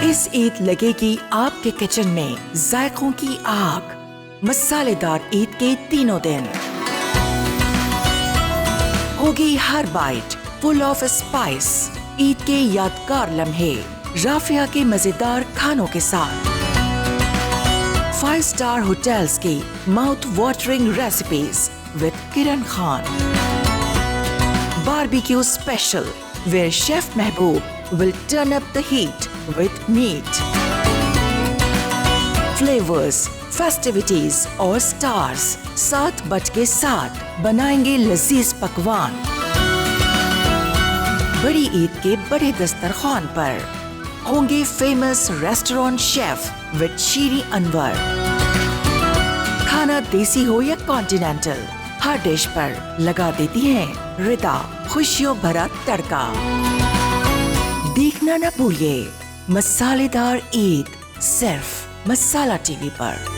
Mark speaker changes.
Speaker 1: इस ईद लगेगी आपके किचन में जायकों की आग। मसालेदार ईद के तीनों दिन होगी हर bite full of spice. Eid के यादगार लम्हे राफिया के मजेदार खानों के साथ। 5 स्टार होटल्स की mouth watering recipes with Kiran Khan. BBQ special where Chef Mehboob will turn up the heat with meat. Flavors, festivities और stars साद बट के साथ बनाएंगे लजीज पकवान। बड़ी ईद के बड़े दस्तरखान पर होंगे famous restaurant chef with Shireen Anwar. खाना देसी हो या कॉन्टिनेंटल, हर डिश पर लगा देती हैं रिदा खुशियों भरा तड़का। देखना न भूलिए मसालेदार ईद सिर्फ मसाला टीवी पर।